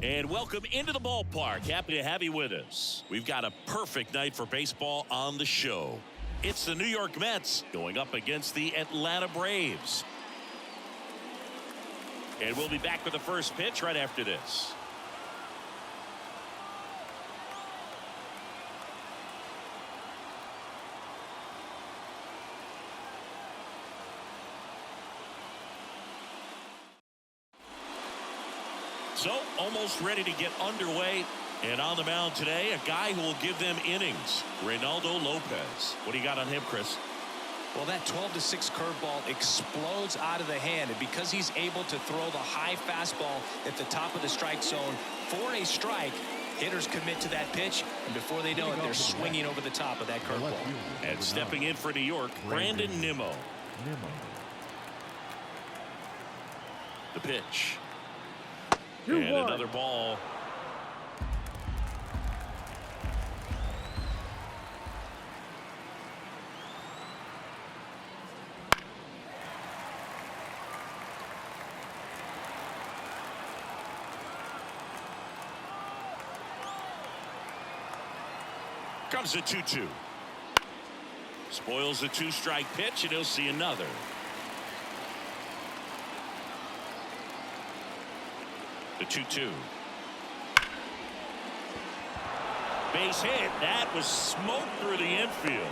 And welcome into the ballpark. Happy to have you with us. We've got a perfect night for baseball on the show. It's the New York Mets going up against the Atlanta Braves. And we'll be back with the first pitch right after this. So, almost ready to get underway. And on the mound today, a guy who will give them innings, Reynaldo Lopez. What do you got on him, Chris? Well, that 12-6 curveball explodes out of the hand. And because he's able to throw the high fastball at the top of the strike zone for a strike, hitters commit to that pitch. And before they know it, they're swinging over the top of that curveball. And stepping in for New York, Brandon Nimmo. The pitch. And another ball. Comes a 2-2. Spoils the two-strike pitch, and he'll see another. The 2-2. Base hit. That was smoke through the infield.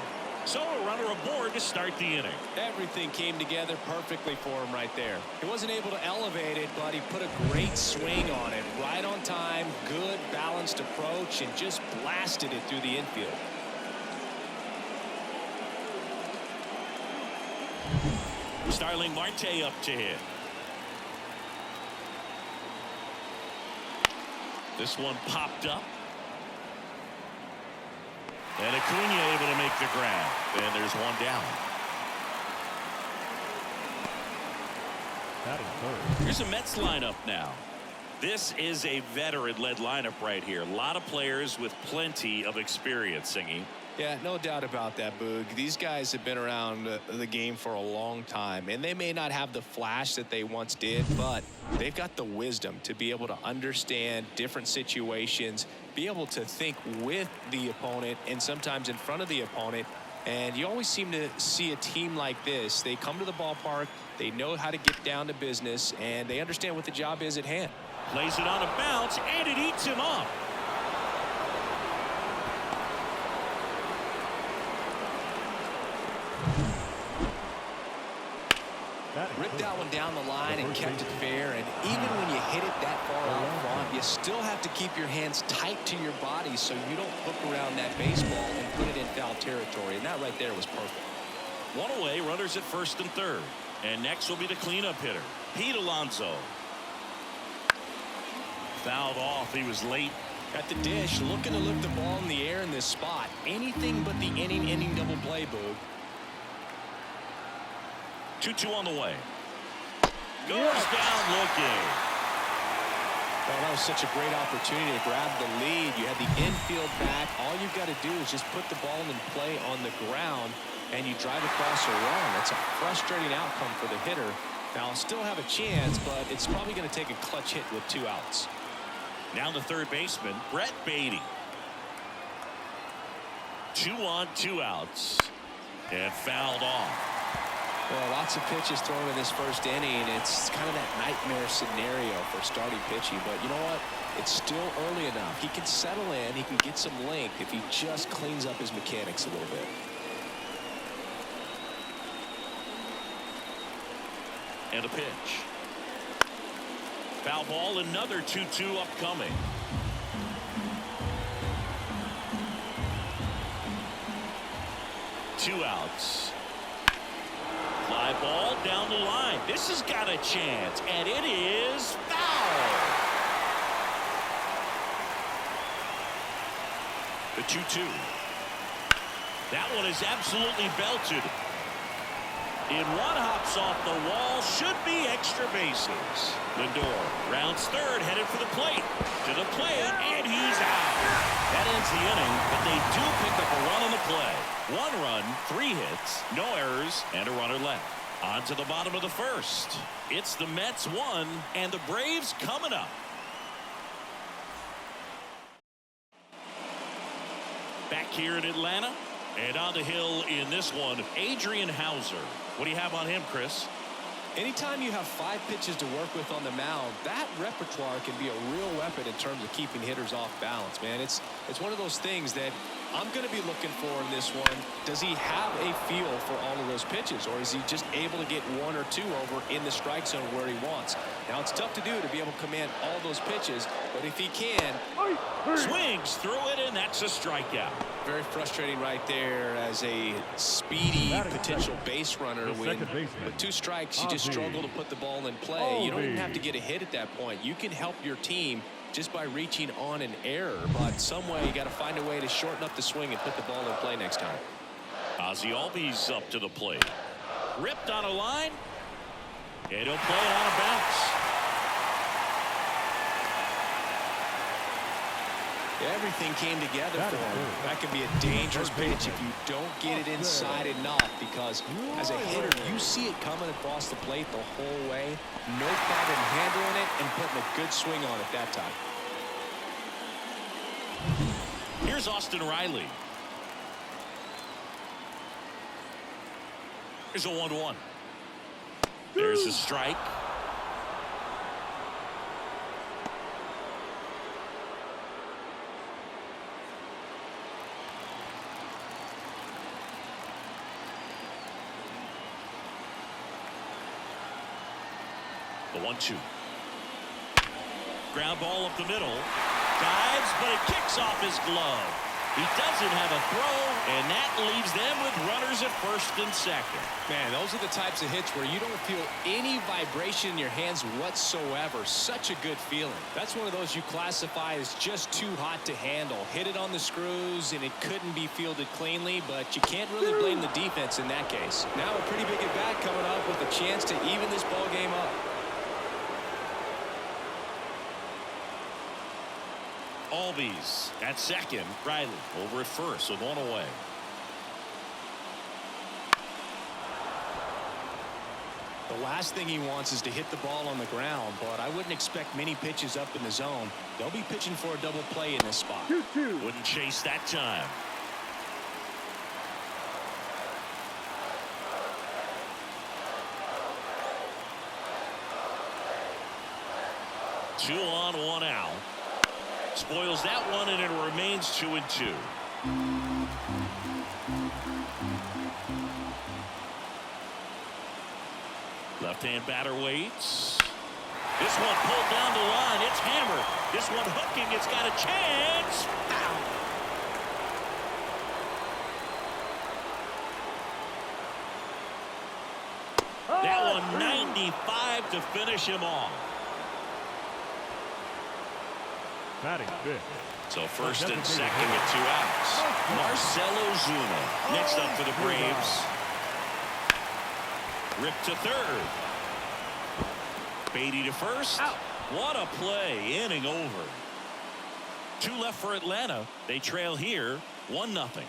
So a runner aboard to start the inning. Everything came together perfectly for him right there. He wasn't able to elevate it, but he put a great swing on it. Right on time, good balanced approach, and just blasted it through the infield. Starling Marte up to hit. This one popped up. And Acuna able to make the grab. And there's one down. Here's a Mets lineup now. This is a veteran-led lineup right here. A lot of players with plenty of experience, Singy. Yeah, no doubt about that, Boog. These guys have been around the game for a long time, and they may not have the flash that they once did, but they've got the wisdom to be able to understand different situations, be able to think with the opponent and sometimes in front of the opponent. And you always seem to see a team like this. They come to the ballpark, they know how to get down to business, and they understand what the job is at hand. Plays it on a bounce, and it eats him up. Ripped that one down the line and kept it fair. And even when you hit it that far out front, you still have to keep your hands tight to your body so you don't hook around that baseball and put it in foul territory. And that right there was perfect. One away, runners at first and third. And next will be the cleanup hitter, Pete Alonso. Fouled off. He was late. At the dish, looking to lift the ball in the air in this spot. Anything but the inning double play, Boog. 2-2 on the way. Goes down looking. Well, that was such a great opportunity to grab the lead. You had the infield back. All you've got to do is just put the ball in play on the ground, and you drive across a run. That's a frustrating outcome for the hitter. Now, I'll still have a chance, but it's probably going to take a clutch hit with 2 outs. Now the third baseman, Brett Beatty. 2 on, 2 outs. And fouled off. Well, lots of pitches thrown in this first inning. It's kind of that nightmare scenario for starting pitching. But you know what? It's still early enough. He can settle in. He can get some length if he just cleans up his mechanics a little bit. And a pitch. Foul ball, another 2-2 upcoming. Two outs. Fly ball down the line. This has got a chance, and it is foul. The 2-2. That one is absolutely belted. In one, hops off the wall, should be extra bases. Lindor rounds third, headed for the plate. To the plate, and he's out. That ends the inning, but they do pick up a run on the play. 1 run, 3 hits, no errors, and a runner left. On to the bottom of the first. It's the Mets 1, and the Braves coming up. Back here in Atlanta. And on the hill in this one, Adrian Hauser. What do you have on him, Chris? Anytime you have 5 pitches to work with on the mound, that repertoire can be a real weapon in terms of keeping hitters off balance, man. It's one of those things that I'm going to be looking for in this one. Does he have a feel for all of those pitches, or is he just able to get 1 or 2 over in the strike zone where he wants? Now, it's tough to do to be able to command all those pitches, but if he can. Swings through it, and that's a strikeout. Very frustrating right there as a speedy potential base runner. When with 2 strikes, you just struggle to put the ball in play. You don't even have to get a hit at that point. You can help your team just by reaching on an error, but some way you got to find a way to shorten up the swing and put the ball in play next time. Ozzie Albies up to the plate. Ripped on a line. And he'll play it on a bounce. Everything came together for him. That can be a dangerous pitch if you don't get it inside enough, because as a hitter, you see it coming across the plate the whole way. No problem handling it and putting a good swing on it that time. Here's Austin Riley. Here's a 1-1. There's a strike. The 1-2. Ground ball up the middle. Dives, but it kicks off his glove. He doesn't have a throw, and that leaves them with runners at first and second. Man, those are the types of hits where you don't feel any vibration in your hands whatsoever. Such a good feeling. That's one of those you classify as just too hot to handle. Hit it on the screws, and it couldn't be fielded cleanly, but you can't really blame the defense in that case. Now a pretty big at-bat coming up with a chance to even this ball game up. Albies at second. Riley over at first with 1 away. The last thing he wants is to hit the ball on the ground, but I wouldn't expect many pitches up in the zone. They'll be pitching for a double play in this spot. Wouldn't chase that time. Two on, 1 out. Spoils that one, and it remains 2-2. Left-hand batter waits. This one pulled down the line. It's hammered. This one hooking. It's got a chance. Foul. That one 95 to finish him off. Batting fifth. So first and second with 2 outs. Marcelo Zuna next up for the Braves. Ripped to third. Beatty to first. Out. What a play. Inning over. 2 left for Atlanta. They trail here 1-0.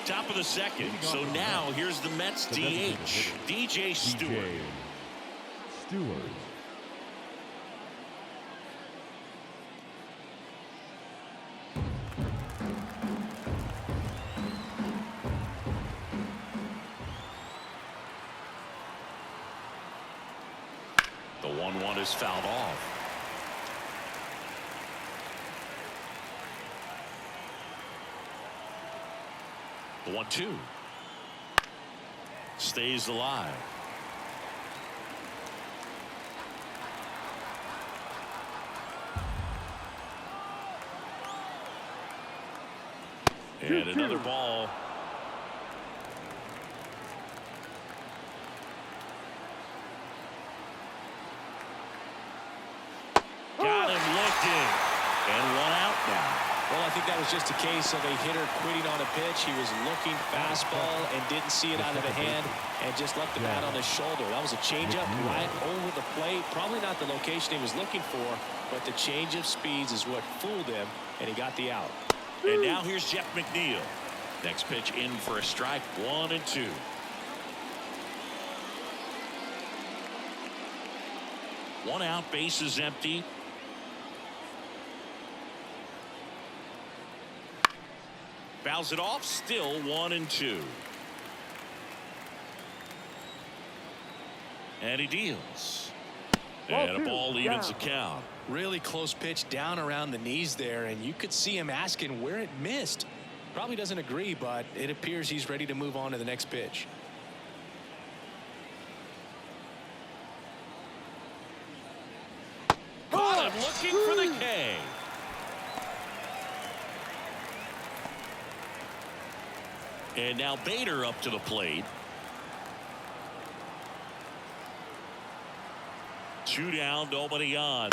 Top of the second. So now here's the Mets DH, DJ Stewart. The 1-1 is fouled off. The 1-2 stays alive. And another ball. Got him looking. And 1 out now. Well, I think that was just a case of a hitter quitting on a pitch. He was looking fastball and didn't see it out of the hand and just left the bat on his shoulder. That was a changeup right over the plate. Probably not the location he was looking for, but the change of speeds is what fooled him, and he got the out. And now here's Jeff McNeil. Next pitch in for a strike. 1-2. One out, bases empty. Fouls it off. Still 1-2. And he deals. And a ball evens the count. Really close pitch down around the knees there, and you could see him asking where it missed. Probably doesn't agree, but it appears he's ready to move on to the next pitch. Caught him looking for the K. And now Bader up to the plate. 2 down, nobody on.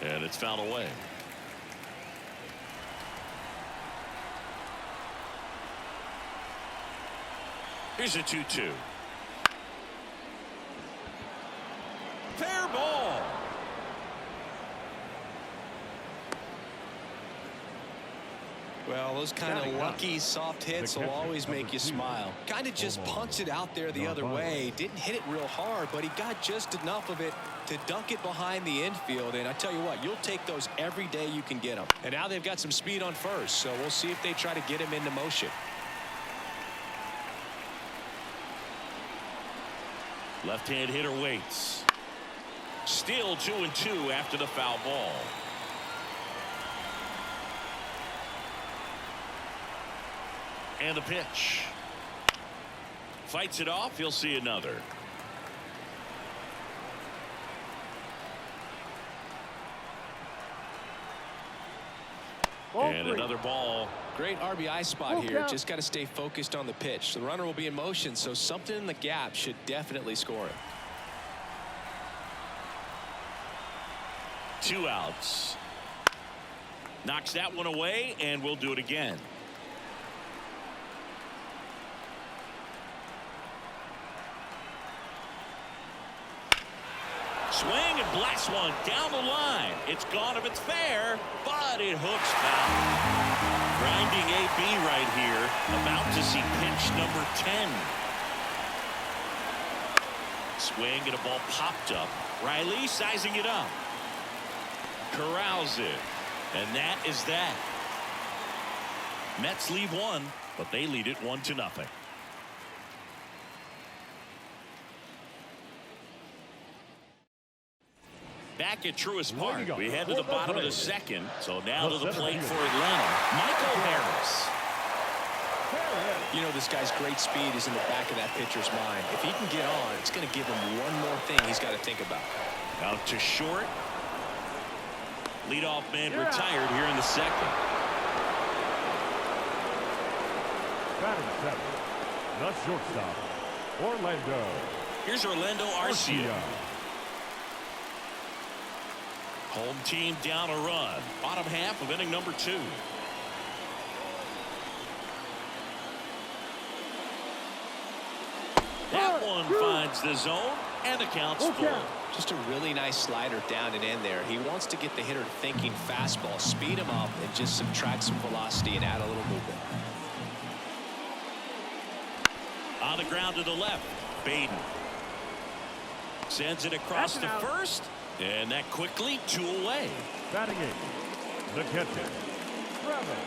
And it's fouled away. Here's a 2-2. Fair ball. Well, those kind of lucky soft hits will always make you smile. Kind of just punched it out there the other way. Didn't hit it real hard, but he got just enough of it to dunk it behind the infield. And I tell you what, you'll take those every day you can get them. And now they've got some speed on first, so we'll see if they try to get him into motion. Left-hand hitter waits. Still 2-2 after the foul ball. And the pitch. Fights it off. He'll see another. And another ball. Great RBI spot here. Just got to stay focused on the pitch. The runner will be in motion, so something in the gap should definitely score it. 2 outs. Knocks that one away, and we'll do it again. Swing and blasts one down the line. It's gone if it's fair, but it hooks foul. Grinding AB right here. About to see pitch number 10. Swing and a ball popped up. Riley sizing it up. Corrals it. And that is that. Mets leave one, but they lead it 1-0. Back at Truist Park, we head to the bottom of the second. So now to the plate for Atlanta, Michael Harris. You know, this guy's great speed is in the back of that pitcher's mind. If he can get on, it's going to give him one more thing he's got to think about. Out to short. Leadoff man retired here in the second. Batting seventh, the shortstop, Orlando. Here's Orlando Arcia. Home team down a run. Bottom half of inning number 2. That one finds the zone, and the count's full. Just a really nice slider down and in there. He wants to get the hitter thinking fastball, speed him up, and just subtract some velocity and add a little movement. On the ground to the left, Baden sends it across to first, and that quickly 2 away. Batting eighth, the catcher, Travis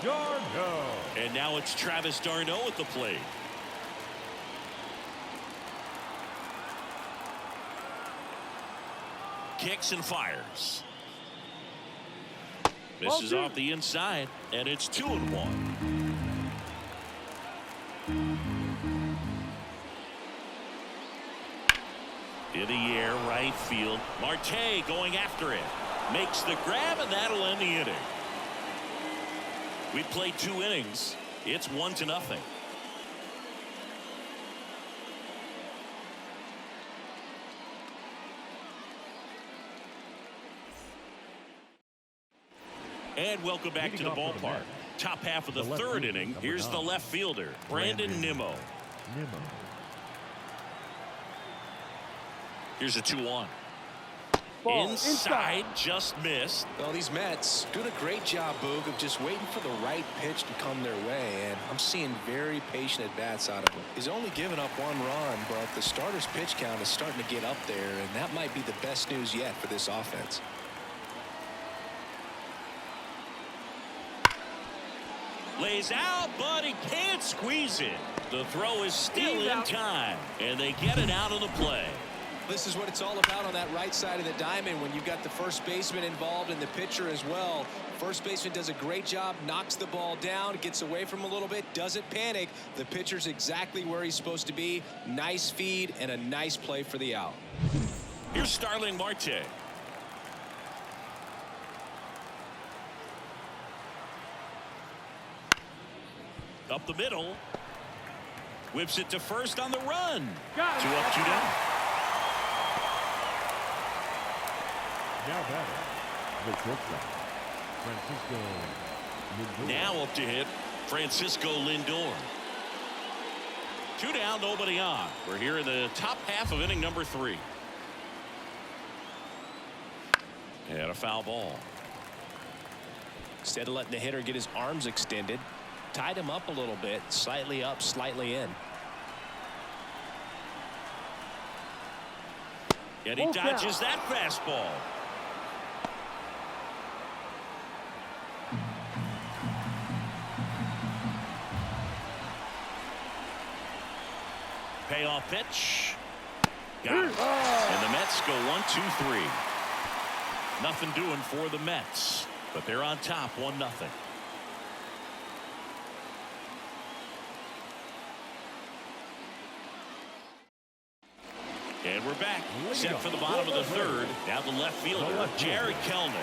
d'Arnaud. And now it's Travis d'Arnaud at the plate. Kicks and fires. Misses off the inside, and it's 2-1. In the air, right field. Marte going after it. Makes the grab, and that'll end the inning. We played 2 innings. It's 1-0. And welcome back to the ballpark. Top half of the third inning. Here's the left fielder, Brandon Nimmo. Here's a 2-1. Inside, just missed. Well, these Mets doing a great job, Boog, of just waiting for the right pitch to come their way, and I'm seeing very patient at-bats out of him. He's only given up 1 run, but the starter's pitch count is starting to get up there, and that might be the best news yet for this offense. Lays out, but he can't squeeze it. The throw is still in time, and they get it out of the play. This is what it's all about on that right side of the diamond when you've got the first baseman involved and the pitcher as well. First baseman does a great job, knocks the ball down, gets away from a little bit, doesn't panic. The pitcher's exactly where he's supposed to be. Nice feed and a nice play for the out. Here's Starling Marte. Up the middle. Whips it to first on the run. 2 up, 2 down. Now batting, the shortstop, Francisco Lindor. Now up to hit, Francisco Lindor. 2 down, nobody on. We're here in the top half of inning number 3. And a foul ball. Instead of letting the hitter get his arms extended, tied him up a little bit, slightly up, slightly in. And he dodges that fastball. Payoff pitch. Got it. And the Mets go 1-2-3. Nothing doing for the Mets, but they're on top 1-0. And we're back. Set for the bottom of the third. Now the left fielder, Jared Kelenic.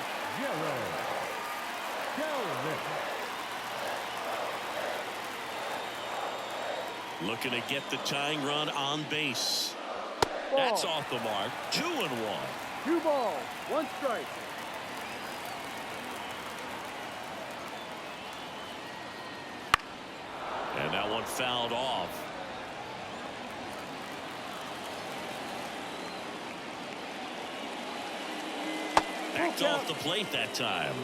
Looking to get the tying run on base. That's off the mark. 2-1. 2 balls, 1 strike. And that one fouled off. Backed off the plate that time.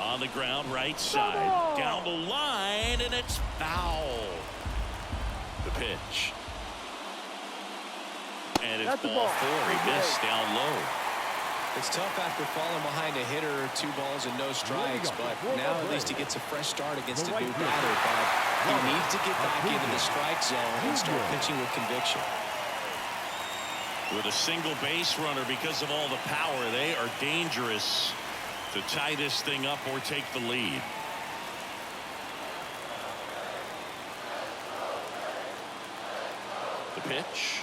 On the ground, right side. Down the line, and it's foul. The pitch. And it's ball 4. He missed down low. It's tough after falling behind a hitter, 2 balls and no strikes, but now at least he gets a fresh start against a new batter. But he needs to get back into the strike zone and start pitching with conviction. With a single base runner, because of all the power, they are dangerous to tie this thing up or take the lead. The pitch.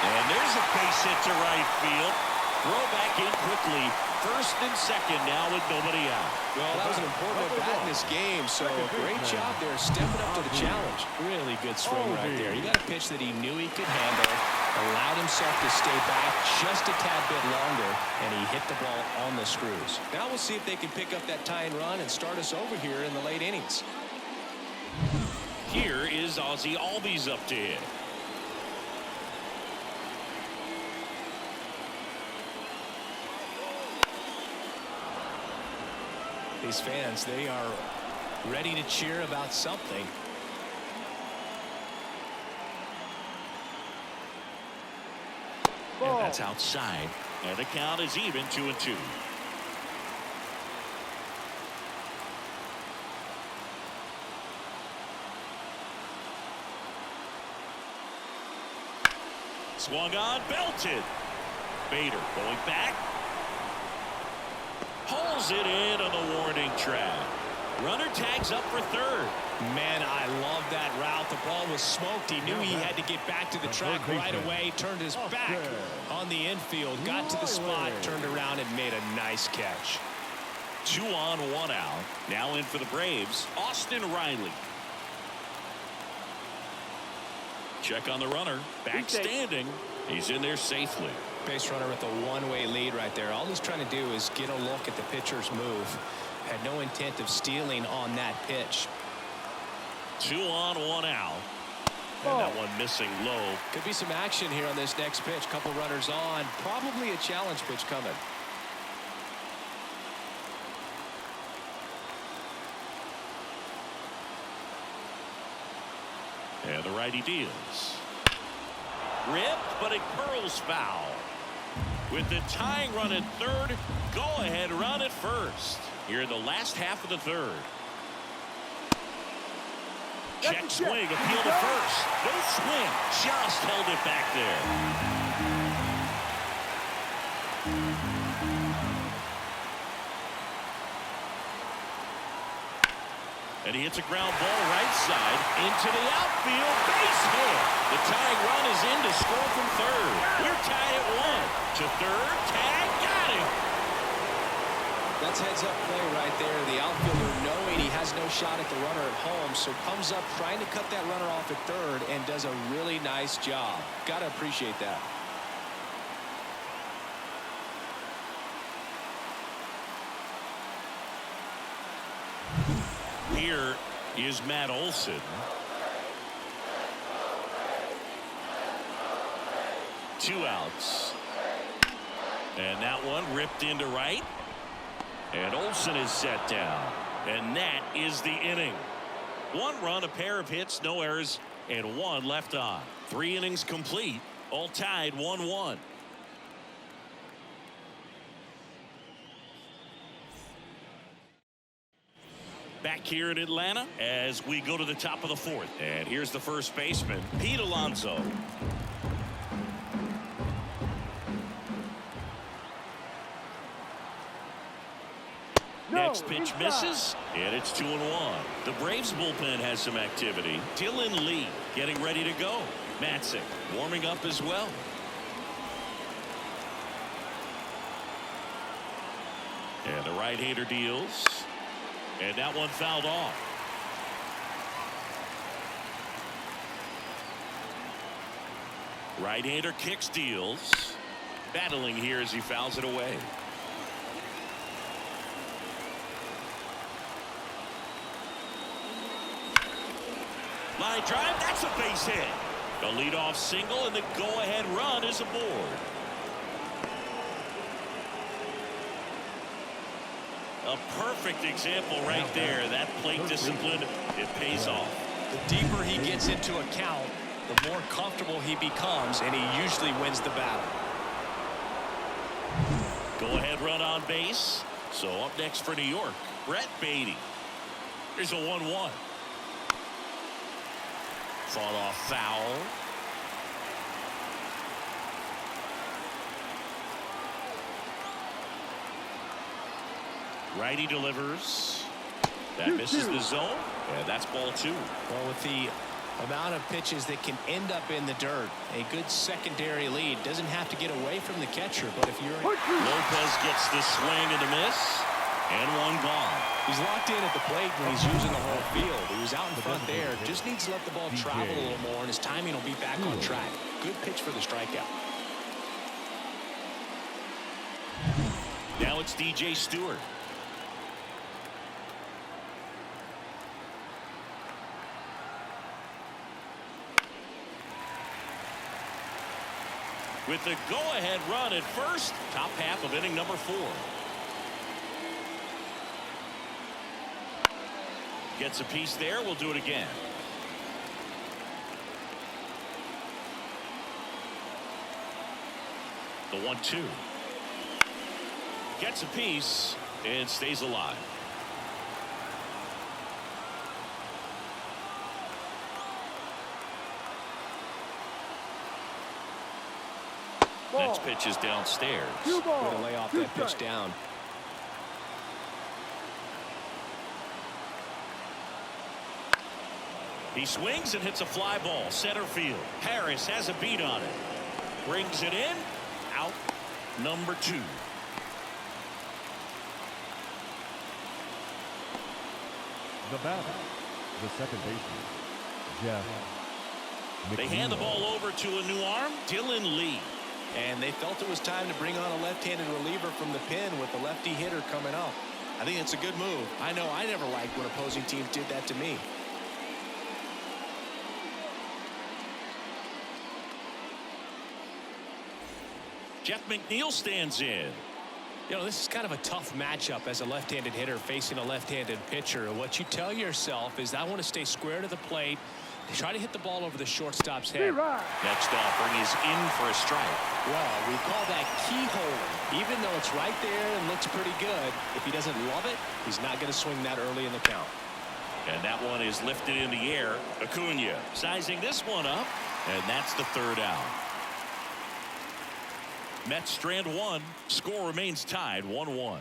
And there's a base hit to right field. Throw back in quickly. First and second now with nobody out. Well, that was an important at bat in this game, so great job there stepping up to the challenge. Really good swing right there. He got a pitch that he knew he could handle, allowed himself to stay back just a tad bit longer, and he hit the ball on the screws. Now we'll see if they can pick up that tying run and start us over here in the late innings. Here is Ozzie Albies up to hit. These fans, they are ready to cheer about something. And that's outside. And the count is even, 2-2. Swung on, belted. Bader going back. Pulls it in on the warning track. Runner tags up for third. Man, I love that route. The ball was smoked. He knew he had to get back to the track right away. Turned his back on the infield. Got to the spot, turned around, and made a nice catch. 2 on, 1 out. Now in for the Braves, Austin Riley. Check on the runner. Back standing. He's in there safely. Base runner with a one-way lead right there. All he's trying to do is get a look at the pitcher's move. Had no intent of stealing on that pitch. 2 on, 1 out. And that one missing low. Could be some action here on this next pitch. Couple runners on. Probably a challenge pitch coming. And the righty deals. ripped, but it curls foul. With the tying run at third, go-ahead run at first. Here in the last half of the third. Check swing, appeal to first. No swing, just held it back there. And he hits a ground ball right side into the outfield. Base hit. The tying run is in to score from third. We're tied at 1. To third, tag, got him. That's heads-up play right there. The outfielder knowing he has no shot at the runner at home, so comes up trying to cut that runner off at third and does a really nice job. Got to appreciate that. Here is Matt Olson. Two outs. And that one ripped into right. And Olson is set down. And that is the inning. 1 run, a pair of hits, no errors, and 1 left on. 3 innings complete, all tied 1-1. Back here in Atlanta as we go to the top of the 4th. And here's the first baseman, Pete Alonso. Next pitch misses, and it's 2-1. The Braves bullpen has some activity. Dylan Lee getting ready to go. Matzik warming up as well. And the right-hander deals. And that one fouled off. Right-hander kicks, deals. Battling here as he fouls it away. Line drive, that's a base hit. The leadoff single and the go-ahead run is aboard. A perfect example right there. That plate discipline, it pays off. The deeper he gets into a count, the more comfortable he becomes, and he usually wins the battle. Go-ahead run on base. So up next for New York, Brett Beatty. Here's a 1-1. Fought off foul. Righty delivers. That misses the zone. And that's ball 2. Well, with the amount of pitches that can end up in the dirt, a good secondary lead. Doesn't have to get away from the catcher, but if you're... Lopez gets the swing and the miss. And one gone. He's locked in at the plate when he's using the whole field. He was out in front there. Just needs to let the ball travel a little more, and his timing will be back on track. Good pitch for the strikeout. Now it's DJ Stewart. With the go-ahead run at first, top half of inning number 4. Gets a piece there. We'll do it again. The 1-2. Gets a piece and stays alive. Ball. Next pitch is downstairs. Two balls. Going to lay off that pitch down. He swings and hits a fly ball center field. Harris has a beat on it. Brings it in. Out number 2. The batter, the second baseman, Jeff McNeil. They hand the ball over to a new arm, Dylan Lee. And they felt it was time to bring on a left-handed reliever from the pen with the lefty hitter coming up. I think it's a good move. I know I never liked when opposing teams did that to me. Jeff McNeil stands in. You know, this is kind of a tough matchup as a left-handed hitter facing a left-handed pitcher. What you tell yourself is I want to stay square to the plate, Try to hit the ball over the shortstop's head. Next offering is in for a strike. Well, we call that keyhole. Even though it's right there and looks pretty good, if he doesn't love it, he's not going to swing that early in the count. And that one is lifted in the air. Acuna sizing this one up, and that's the third out. Mets strand one. Score remains tied 1-1.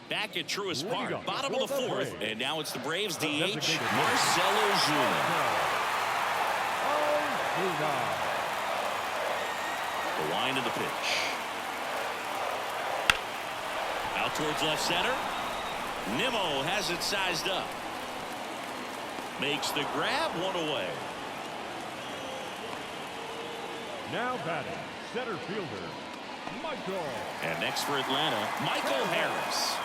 Back at Truist Park, bottom of the fourth, and now it's the Braves DH, Marcell Ozuna. The wind of the pitch. Out towards left center. Nimmo has it sized up. Makes the grab, one away. Now batting, center fielder, Michael. And next for Atlanta, Michael Harris.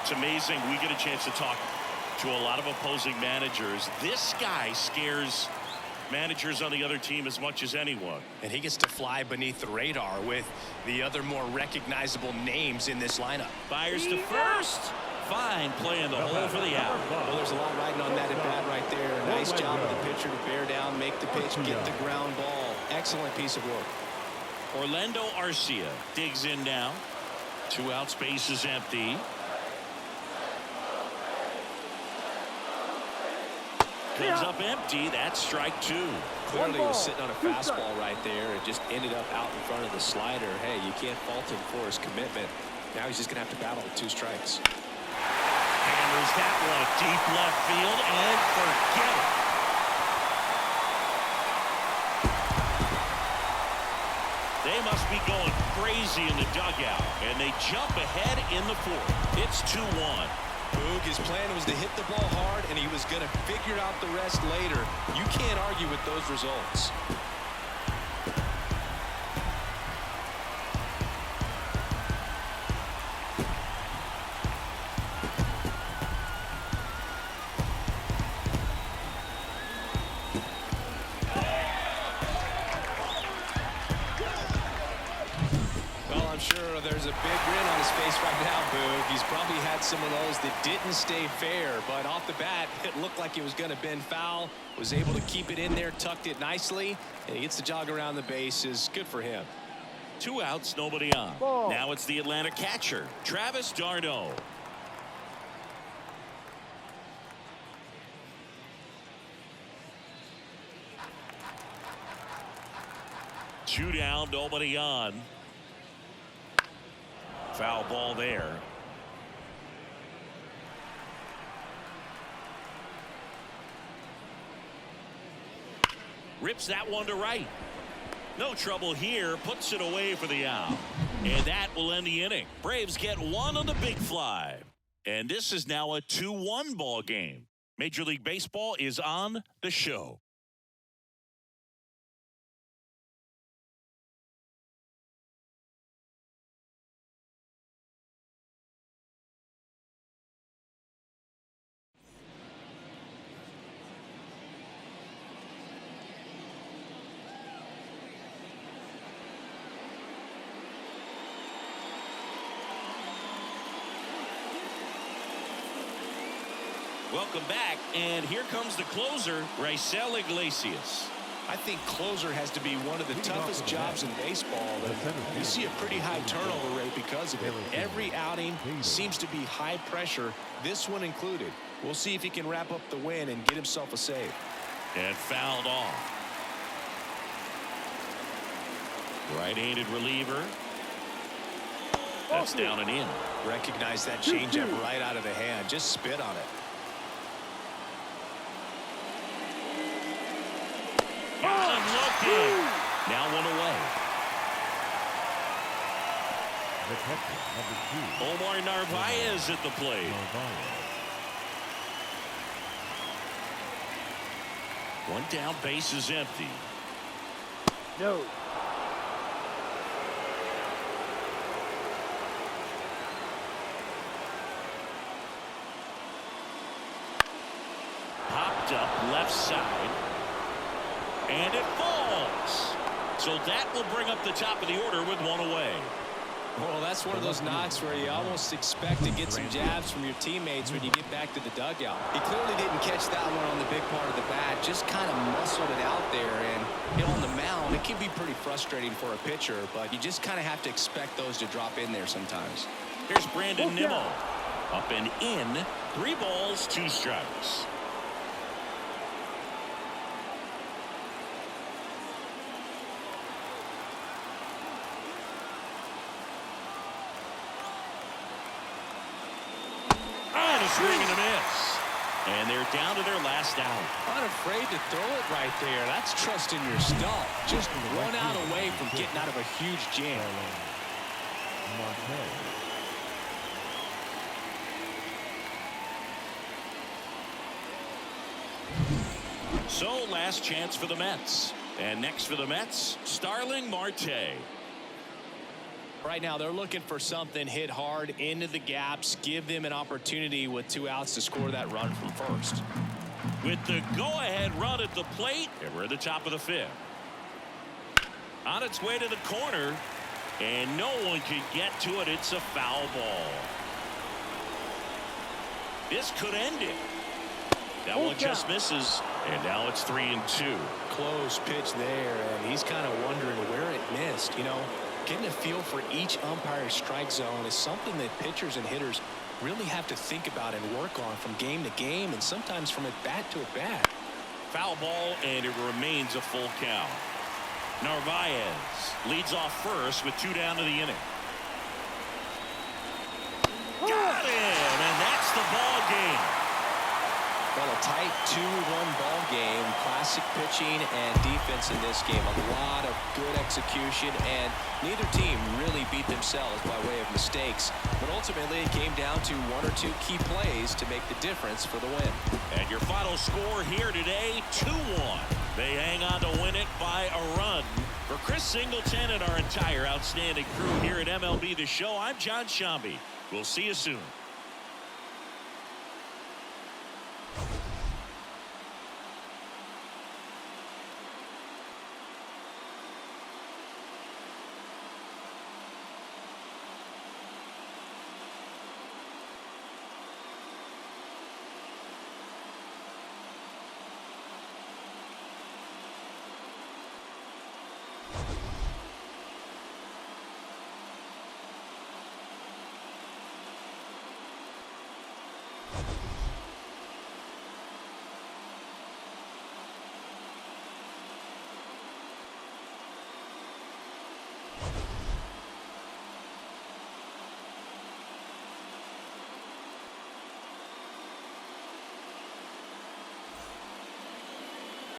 It's amazing we get a chance to talk to a lot of opposing managers. This guy scares managers on the other team as much as anyone. And he gets to fly beneath the radar with the other more recognizable names in this lineup. Fires to first. Fine play in the hole for the out. Well, there's a lot riding on that at bat right there. Nice job of the pitcher to bear down, make the pitch, get the ground ball. Excellent piece of work. Orlando Arcia digs in now. 2 outs, base is empty. Comes up empty. That's strike 2. Clearly he was sitting on a fastball right there. It just ended up out in front of the slider. Hey, you can't fault him for his commitment. Now he's just going to have to battle with 2 strikes. Hammers that one deep left field and forget it. They must be going crazy in the dugout, and they jump ahead in the 4th. It's 2-1. Boog, his plan was to hit the ball hard, and he was going to figure out the rest later. You can't argue with those results. There's a big grin on his face right now, Boog. He's probably had some of those that didn't stay fair, but off the bat, it looked like it was going to bend foul. Was able to keep it in there, tucked it nicely, and he gets the jog around the bases. Good for him. 2 outs, nobody on. Now it's the Atlanta catcher, Travis d'Arnaud. Two down, nobody on. Foul ball there. Rips that one to right. No trouble here. Puts it away for the out. And that will end the inning. Braves get 1 on the big fly. And this is now a 2-1 ball game. Major League Baseball is on the show. Welcome back, and here comes the closer, Raisel Iglesias. I think closer has to be one of the toughest jobs in baseball. You see a pretty high turnover rate because of it. Every outing seems to be high pressure, this one included. We'll see if he can wrap up the win and get himself a save. And fouled off. Right-handed reliever. That's down and in. Recognize that changeup right out of the hand. Just spit on it. Got him looking. Now 1 away. Omar Narvaez at the plate. 1 down, base is empty. No. Popped up left side. And it falls. So that will bring up the top of the order with one away. Well, that's one of those knocks where you almost expect to get some jabs from your teammates when you get back to the dugout. He clearly didn't catch that one on the big part of the bat, just kind of muscled it out there. And on the mound, it can be pretty frustrating for a pitcher, but you just kind of have to expect those to drop in there sometimes. Here's Brandon Nimmo. Up and in. 3 balls, 2 strikes. Swing and a miss. And they're down to their last out. Not afraid to throw it right there. That's trusting your stuff. Just 1 out away from getting out of a huge jam. So last chance for the Mets. And next for the Mets, Starling Marte. Right now they're looking for something hit hard into the gaps, give them an opportunity with 2 outs to score that run from first. With the go-ahead run at the plate, and we're at the top of the 5th. On its way to the corner, and no one can get to it. It's a foul ball. This could end it. That one just misses, and now it's 3-2. Close pitch there, and he's kind of wondering where it missed. Getting a feel for each umpire's strike zone is something that pitchers and hitters really have to think about and work on from game to game, and sometimes from at bat to at bat. Foul ball, and it remains a full count. Narvaez leads off first with 2 down to the inning. Got him, and that's the ball game. Well, a tight 2-1 ball game. Classic pitching and defense in this game. A lot of good execution, and neither team really beat themselves by way of mistakes. But ultimately, it came down to 1 or 2 key plays to make the difference for the win. And your final score here today, 2-1. They hang on to win it by a run. For Chris Singleton and our entire outstanding crew here at MLB The Show, I'm John Shambi. We'll see you soon.